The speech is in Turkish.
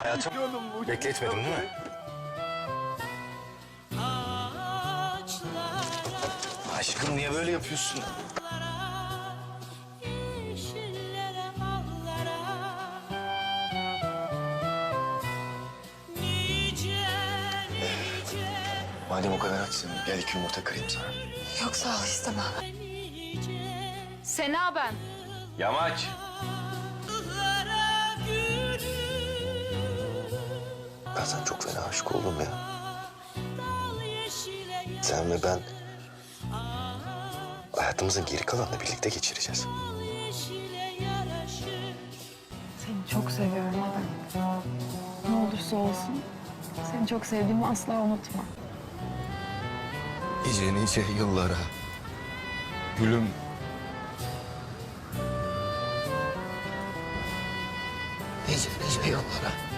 Hayatım, bekletmedim değil mi? Aşkım niye böyle yapıyorsun? Madem o kadar açsın, gel 2 yumurta kırayım sana. Yok sağ ol istemem. Sena ben. Yamaç. Ben sana çok fena aşık oldum ya. Sen ve ben hayatımızın geri kalanını birlikte geçireceğiz. Seni çok seviyorum Adem. Ne olursa olsun seni çok sevdiğimi asla unutma. Nice nice yıllara. Gülüm. Nice nice yıllara.